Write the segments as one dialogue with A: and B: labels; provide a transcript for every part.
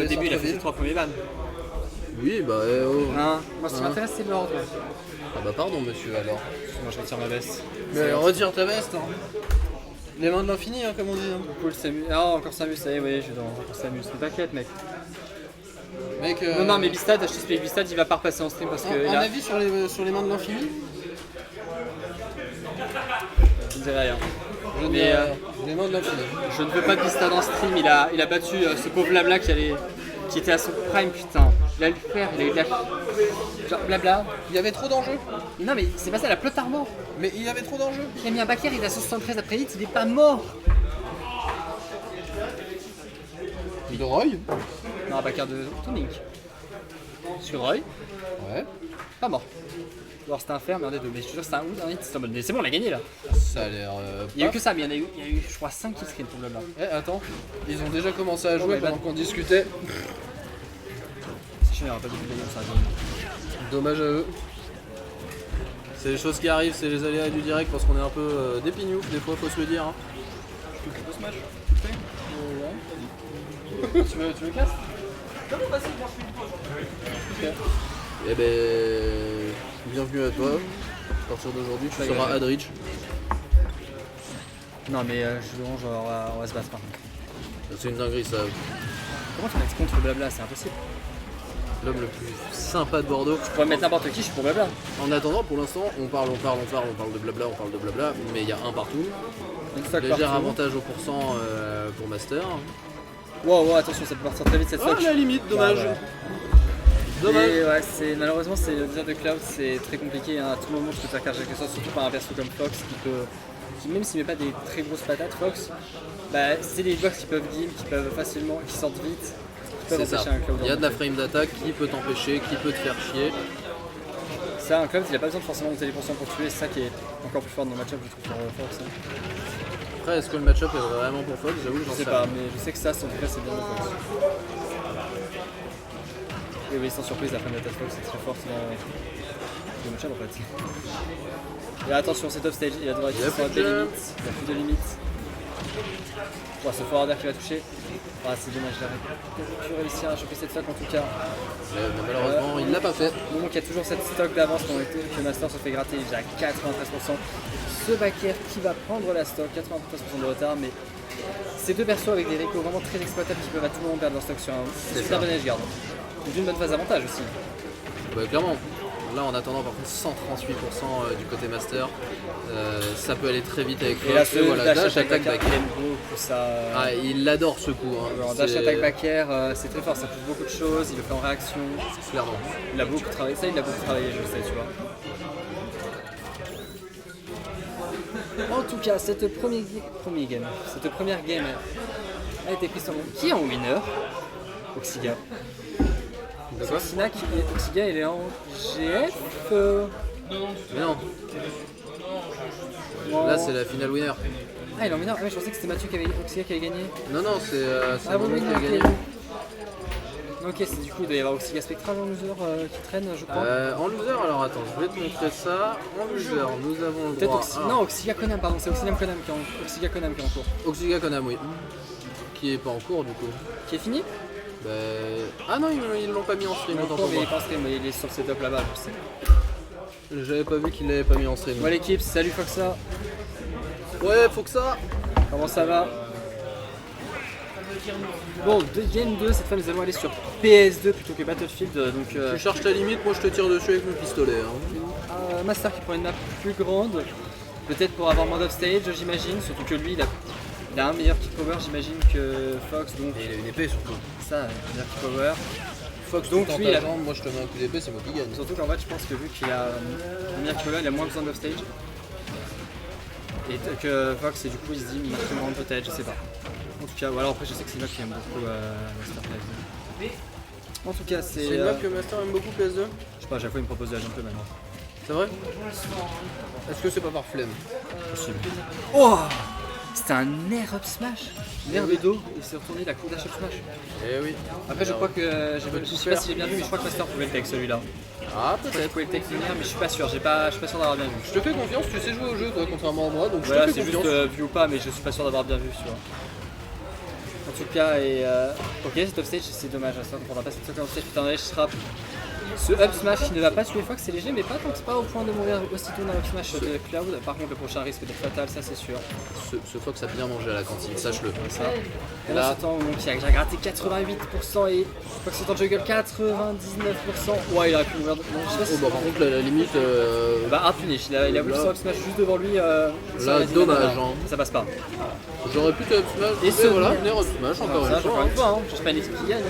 A: Au début, il a fait ses 3 premiers bans.
B: Oui, bah
A: Hein, moi, ce qui m'intéresse, c'est l'ordre.
B: Ah bah pardon monsieur alors.
A: Moi, je retire ma veste.
B: Mais retire ta veste hein. Les mains de l'infini hein, comme on dit hein.
A: Cool, Samus. Ah, encore Samus, ça y est, oui, je suis dans encore Samus. Mais t'inquiète, mec.
B: Mec,
A: Non, mais Bistad, je t'explique, Bistad, il va pas repasser en stream parce que.
B: un avis sur les mains de l'infini?
A: Je ne dirais rien.
B: Mais les mains de l'infini.
A: Je ne veux pas de Bistad en stream, il a battu ce pauvre Blabla qui était à son prime, putain. Il allait le faire, il a eu de la. Genre, Blabla.
B: Il y avait trop d'enjeux.
A: Non, mais c'est pas ça, la plot armor.
B: Mais il y avait trop d'enjeux.
A: Il a mis un backer, il a 73 après hit, il est pas mort.
B: De Roy.
A: Non, un backer de Tonic. Sur Roy,
B: Ouais.
A: pas mort. Alors c'était un fer, mais un des deux. Mais je te jure, c'était un ou un hit. C'est en mode, mais c'est bon, on a gagné là.
B: Ça a l'air.
A: Il y a eu que ça, mais il y a eu je crois 5 killscreens pour Blabla.
B: Eh attends, ils ont déjà commencé à jouer
A: mais
B: pendant
A: bah-
B: qu'on discutait.
A: C'est chiant, il n'y aura pas de vidéo comme ça.
B: Dommage à eux. C'est les choses qui arrivent, c'est les aléas du direct parce qu'on est un peu des pignoufs, des fois faut se le dire. Hein.
A: Tu fais ce match? Tu me casses? Non, vas-y, moi je fais une pause.
B: Eh ben, bienvenue à toi. À partir d'aujourd'hui, tu seras Adrich.
A: Non, mais on va se battre par contre.
B: C'est une dinguerie ça.
A: Comment tu vas être contre Blabla? C'est impossible.
B: L'homme le plus sympa de Bordeaux.
A: Je pourrais mettre n'importe qui, je suis pour Blabla.
B: En attendant, pour l'instant, on parle de blabla, mais il y a un partout. Léger avantage au pourcent pour Master.
A: Wow, attention, ça peut partir très vite cette
B: Ah,
A: stock.
B: la limite, dommage.
A: Ouais.
B: Dommage.
A: Et ouais, malheureusement, c'est le design de Cloud, c'est très compliqué. Hein. À tout moment, tu peux faire quelque chose, surtout par un perso comme Fox même s'il met pas des très grosses patates, Fox, bah, c'est des box qui peuvent deal, qui peuvent facilement, qui sortent vite, qui peuvent
B: C'est ça.
A: empêcher un Cloud.
B: Il y a de la frame d'attaque qui peut t'empêcher, qui peut te faire chier.
A: Ça, un Cloud, il a pas besoin de forcément monter les pourcents pour tuer, c'est ça qui est encore plus fort dans le match-up, je trouve, pour Fox. Hein.
B: Après, est-ce que le match-up est vraiment pour Fox? J'avoue que j'en
A: Je sais pas, mais je sais que ça, en tout cas, c'est bien de Fox. Et oui, sans surprise, la frame d'attaque Fox c'est très forte dans le match-up en fait. Et attention, c'est top stage, il y a droit
B: Il y a
A: des
B: plus de
A: limites, il y a plus de limites. Bon, ce forwarder qui va toucher. Ah, c'est dommage, il a pu réussir à choper cette stock en tout cas.
B: Mais malheureusement, il l'a pas fait.
A: Donc il y a toujours cette stock d'avance que Master se fait gratter, il est à 93%. Ce backer qui va prendre la stock, 93% de retard, mais ces deux persos avec des récos vraiment très exploitables qui peuvent à tout moment perdre leur stock sur un super bon edge guard. Donc d'une bonne phase d'avantage aussi.
B: Bah, clairement. Là, en attendant, par contre, 138% du côté Master. Ça peut aller très vite avec
A: Et là,
B: Fox.
A: ce
B: Voilà, dash attack
A: backer,
B: back.
A: il aime beaucoup ça.
B: Ah, il adore ce coup. Hein.
A: Alors, dash attack back air, c'est très fort, ça pousse beaucoup de choses, il le fait en réaction.
B: Clairement.
A: Il a beaucoup travaillé, ça il a beaucoup travaillé, je sais, tu vois. En tout cas, cette première game a été prise sur qui est en winner? Oxiga. Oxiga, il est en GF
B: Mais non,
A: Non.
B: là c'est la finale winner.
A: Ah, il est en winner. Ah, mais je pensais que c'était Mathieu qui avait Oxiga qui avait gagné.
B: Non, non, c'est
A: Ah,
B: Mono
A: oui,
B: qui a gagné.
A: Ok, c'est du coup, il doit y avoir Oxiga Spectral en loser qui traîne, je crois.
B: En loser, alors attends, je vais te montrer ça. En loser, nous avons le
A: Peut-être
B: droit
A: Non, Oxiga Konam, pardon, c'est Oxiga Konam qui est en cours.
B: Oxiga Konam, oui. Qui est pas en cours du coup.
A: Qui est fini?
B: Bah... Ah non, ils l'ont pas mis en stream,
A: Il est en
B: autant
A: cours,
B: pour
A: mais il est
B: moi.
A: pas en stream, il est sur le setup là-bas, je sais.
B: J'avais pas vu qu'il l'avait pas mis en stream.
A: Bon l'équipe, salut Foxa.
B: Ouais, faut que ça.
A: Comment ça va? Bon, game 2, cette fois nous allons aller sur PS2 plutôt que Battlefield. Donc,
B: Tu charges ta limite, moi je te tire dessus avec mon pistolet. Hein.
A: Master qui prend une map plus grande, peut-être pour avoir moins d'offstage, j'imagine. Surtout que lui, il a un meilleur kick power, j'imagine, que Fox. Donc,
B: Et il a une épée surtout.
A: ça, un meilleur kick power.
B: Fox,
A: Donc, lui, il a-
B: moi je te mets un coup d'épée, c'est moi qui gagne.
A: Surtout qu'en fait, je pense que vu qu'il a un meilleur kick power, il a moins besoin d'offstage. Et que Fox, et du coup, il se dit, il marque plus grande peut-être, je sais pas. En tout cas, voilà, après, je sais que c'est une map qui aime beaucoup Master PS2. En tout cas,
B: C'est une map que Master aime beaucoup PS2.
A: je sais pas, à chaque fois il me propose de la jump maintenant.
B: C'est vrai? Est-ce que c'est pas par flemme?
A: Possible. Oh, c'était un air up smash. L'air de dos, il s'est retourné la coup dash up smash.
B: Eh oui.
A: Après, je crois que. Je sais pas si j'ai bien vu, mais je crois que Master pouvait le take celui-là.
B: Ah,
A: Je crois qu'il
B: peut-être.
A: pouvait le take lunaire, mais je suis pas sûr. Je suis pas sûr d'avoir bien vu.
B: Je te fais confiance, tu sais jouer au jeu toi, contrairement à moi, donc je
A: Voilà,
B: te fais
A: c'est juste
B: confiance.
A: vu ou pas, mais je suis pas sûr d'avoir bien vu, tu vois. En tout cas, et ok, cet offstage, c'est dommage, ça ne prendra pas cette offstage, putain, allez, je frappe. Ce up smash qui ne va pas tuer Fox, c'est léger, mais pas tant que c'est pas au point de mourir aussitôt d'un up smash de Cloud. Par contre, le prochain risque d'être fatal, ça c'est sûr.
B: Ce Fox a bien mangé à la cantine, sache-le.
A: Ça. Et là, ce temps qui a gratté 88% et Fox est en juggle 99%. Ouais, il aurait pu mourir. Bon, je sais pas
B: par contre, la limite.
A: Bah, hard punish, il a voulu son up smash juste devant lui.
B: Là, dommage. Hein.
A: Ça passe pas.
B: J'aurais pu te up smash.
A: Et ce
B: voilà, venir up smash encore une fois.
A: Hein. Je pas une qui gagne.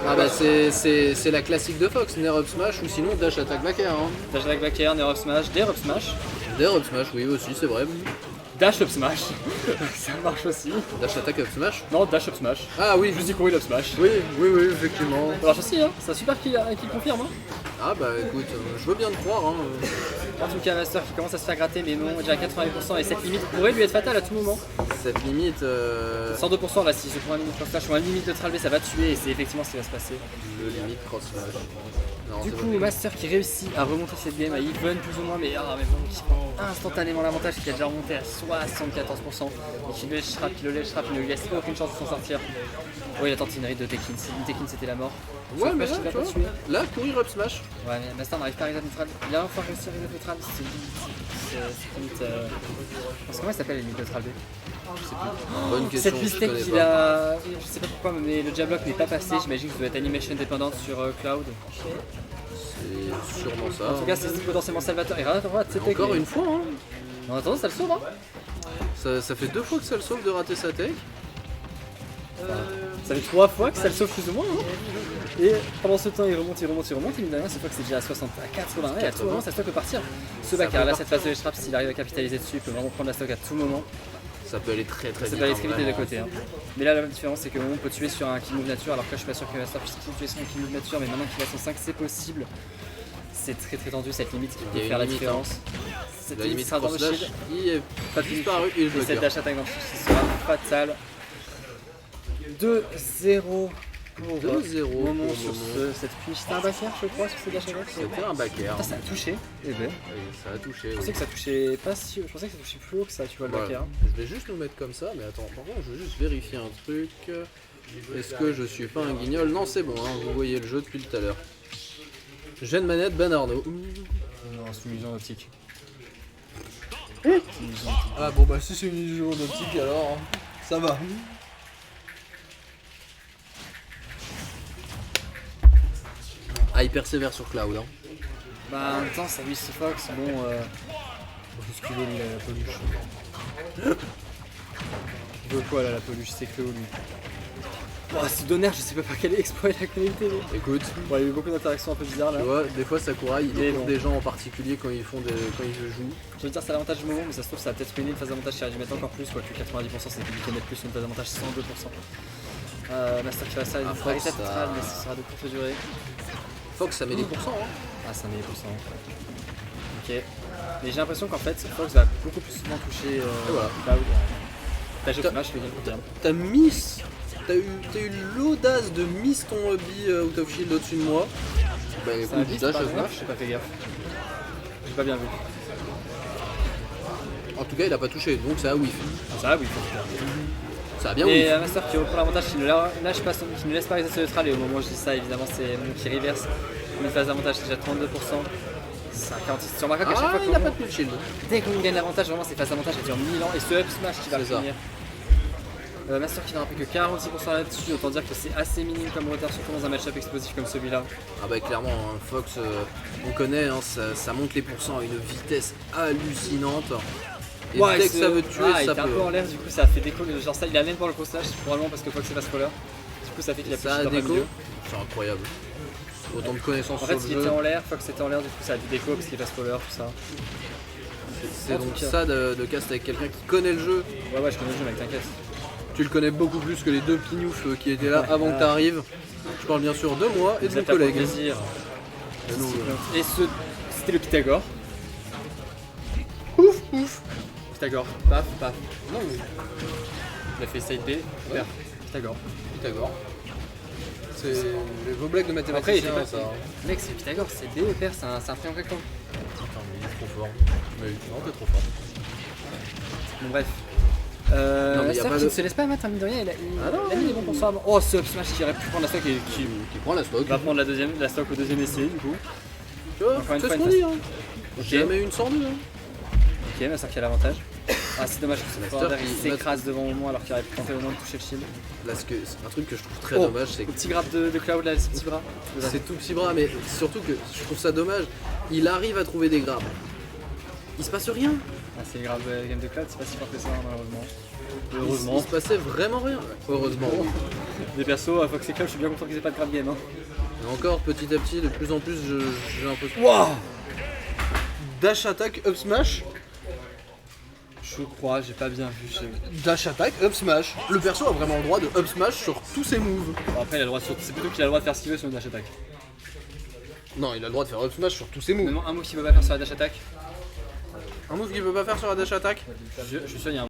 B: Ah bah c'est la classique de Fox, Nair up smash ou sinon dash attack back air. Hein.
A: Dash attack back air, Nair up smash, Dair up smash.
B: Dair up smash, oui aussi, c'est vrai.
A: Dash up smash, ça marche aussi.
B: Dash attack up smash.
A: Non, dash up smash.
B: Ah oui,
A: je dis courir up smash.
B: Oui, effectivement.
A: Ça marche aussi, hein. C'est super qu'il confirme. Hein.
B: Ah bah écoute, je veux bien te croire. Hein.
A: En tout cas, Master qui commence à se faire gratter, mais bon, déjà à 80% et cette limite pourrait lui être fatale à tout moment.
B: Cette limite.
A: 102% là, si je prends un limite cross slash ou un limite de tralvé, ça va tuer et c'est effectivement ce qui va se passer.
B: Le limite cross slash. Non,
A: du coup, Master qui réussit à remonter cette game à even plus ou moins, mais bon, qui prend instantanément l'avantage, qui a déjà remonté à 74%. Et qui le shrap, il ne lui laisse aucune chance de s'en sortir. Oh, il a tenté une raid de Tekin, une Tekin c'était la mort.
B: Ouais, mais là, courir up smash.
A: Ouais, mais Master n'arrive pas à reset neutral. Il a enfin réussi à reset neutral. C'est limite. Comment elle s'appelle la limite neutral B?
B: Je sais plus. Bonne question.
A: Cette mistake qu'il a. Je sais pas pourquoi, mais le jab block n'est pas passé. J'imagine que ça doit être animation dépendante sur Cloud.
B: C'est sûrement ça.
A: En tout cas, c'est potentiellement salvateur. Et regarde, c'était.
B: Encore une fois, hein.
A: En attendant, ça le sauve, hein.
B: Ça fait 2 fois que ça le sauve de rater sa tech.
A: Ça fait 3 fois que ça le sauve plus ou moins. Hein. Et pendant ce temps, il remonte. Et mine de rien, cette fois que c'est déjà à 60, à 80. Et à tout moment, sa stock peut partir. Ce backer là, cette phase de trap, s'il arrive à capitaliser dessus, il peut vraiment prendre la stock à tout moment.
B: Ça peut aller très vite.
A: Ça peut aller très vite des deux côtés. Hein. Mais là, la différence, c'est que on peut tuer sur un kill move nature, alors que là, je suis pas sûr que Master puisse tuer sur un kill move nature, mais maintenant qu'il a son 5, c'est possible. C'est très tendu cette limite qui peut faire la différence.
B: Cette limite sera dans le shield. Il est pas disparu et je le
A: cette dash attack dans le shield qui sera fatale. 2-0 pour
B: 2-0
A: Momon sur cette fiche. C'était un back air, je crois, sur cette dash attack.
B: C'était un back air.
A: Ça a touché. Eh ben.
B: Oui, ça a touché.
A: Je pensais que ça touchait pas si. Je pensais que ça touchait plus haut que ça, tu vois, le back air.
B: Je vais juste nous mettre comme ça, mais attends, par contre, je veux juste vérifier un truc. Est-ce que je suis pas un guignol? Non, c'est bon, hein, vous voyez le jeu depuis tout à l'heure. Jeune manette, Ben Arnaud.
A: Non, c'est une illusion optique.
B: Ah bon, bah si c'est une illusion optique, alors ça va. Ah, il persévère sur Cloud. Hein.
A: Bah, en même temps, ça lui ce Fox, bon. Bousculer la peluche. Il veut quoi là, la peluche? C'est Cléo lui. Oh, c'est Donner, je sais pas par quel exploit il a connecté.
B: Écoute,
A: il y a eu beaucoup d'interactions un peu bizarres là.
B: Tu vois, des fois Sakurai il découvre des gens en particulier quand ils jouent.
A: Je veux dire, c'est l'avantage du moment, mais ça se trouve, ça a peut-être ruiné une phase d'avantage qui aurait dû mettre encore plus, quoi que 90% c'est qu'il peut mettre plus une phase d'avantage 102%. Master qui va ça, il fera reset neutral, mais ça sera de courte durée.
B: Fox ça met des pourcents. Hein.
A: Ah, ça met des pourcents. Ok. Mais j'ai l'impression qu'en fait, Fox va beaucoup plus souvent toucher Cloud. T'as joué Smash, je vais dire.
B: T'as eu l'audace de miss ton hobby out of shield au-dessus de moi. Bah écoute, dash up smash.
A: J'ai pas fait gaffe. J'ai pas bien vu.
B: En tout cas, il a pas touché, donc ça a whiff.
A: Ça a whiff.
B: Ça a bien whiff.
A: Et Master qui reprend l'avantage, qui ne lâche pas, qui ne laisse pas reset neutral. Et au moment où je dis ça, évidemment, c'est mon qui reverse. Une phase d'avantage, c'est déjà 32%. C'est un 46. Tu remarqueras qu'à chaque fois
B: il a pas de shield.
A: Dès qu'on gagne l'avantage, vraiment, ces phases d'avantage, elles durent 1000 ans. Et ce up smash qui va finir. Master qui n'a rappelé que 46% là-dessus, autant dire que c'est assez minime comme retard, surtout dans un match-up explosif comme celui-là.
B: Ah bah clairement, hein, Fox, on connaît, hein, ça monte les pourcents à une vitesse hallucinante. Et dès que ça veut tuer, ça
A: il
B: peut.
A: était un peu en l'air, du coup ça a fait déco, genre ça, il a l'air pour le cross-slash, probablement parce que Fox est pas spoiler. Du coup ça fait qu'il a plus de déco.
B: C'est incroyable. Autant de connaissances sur le jeu.
A: En fait, il était en l'air, Fox était en l'air, du coup ça a fait déco parce qu'il est pas spoiler, tout ça.
B: C'est donc ça de cast avec quelqu'un qui connaît le jeu.
A: Ouais, je connais le jeu, mec, t'inquiète.
B: Tu le connais beaucoup plus que les deux pignoufs qui étaient là avant que tu arrives. Je parle bien sûr de moi et de mon collègue.
A: Plaisir. Et c'était le Pythagore. Ouf. Pythagore, paf. Non, mais... Il a fait side B, super. Pythagore.
B: C'est vos blagues de mathématiciens.
A: Après, ça. Mec, c'est Pythagore, c'est B, père, c'est un triangle rectangle.
B: Putain, mais il est trop fort. Mais non, t'es trop fort.
A: Bon, bref.
B: Non, mais y a
A: Star
B: pas
A: qui
B: de-
A: ne se laisse pas mettre, hein, mine de rien,
B: Ah non.
A: il a mis les bons consorts. Oh, ce up smash qui aurait pu prendre la stock et qui
B: Qui prend la stock.
A: va prendre la stock au deuxième essai du coup.
B: Tu vois,
A: Encore une
B: c'est
A: fois,
B: ce
A: une
B: qu'on dit. Hein.
A: Ok.
B: Jamais une sans deux. Hein.
A: Ok, Master qui a l'avantage. Ah, c'est dommage que ce
B: Master
A: Forder
B: qui-
A: il s'écrase devant au moment alors qu'il aurait pu tenter au moins de toucher le shield.
B: Là, un truc que je trouve très
A: Oh,
B: dommage, c'est
A: Le
B: que
A: petit grab de Cloud là, ce petit bras.
B: c'est tout petit bras, mais surtout que je trouve ça dommage. Il arrive à trouver des grabs. Il se passe rien.
A: Ah, c'est le grab game de Cloud, c'est pas si fort que ça malheureusement.
B: Il
A: Heureusement.
B: se passait vraiment rien. Heureusement. oui.
A: Les persos, à Fox et Cloud, je suis bien content qu'ils aient pas de grab game. Hein.
B: Et encore petit à petit, de plus en plus, j'ai un peu.
A: Wouah!
B: Dash attack, up smash.
A: Je crois, j'ai pas bien vu.
B: Dash attack, up smash. Le perso a vraiment le droit de up smash sur tous ses moves.
A: Bon, après, il a le droit c'est plutôt qu'il a le droit de faire ce qu'il veut sur une dash attack.
B: Non, il a le droit de faire up smash sur tous ses moves.
A: Maintenant, un move qu'il peut pas faire sur la dash attack.
B: Un move qu'il peut pas faire sur la dash attack.
A: Je suis sûr, il y a un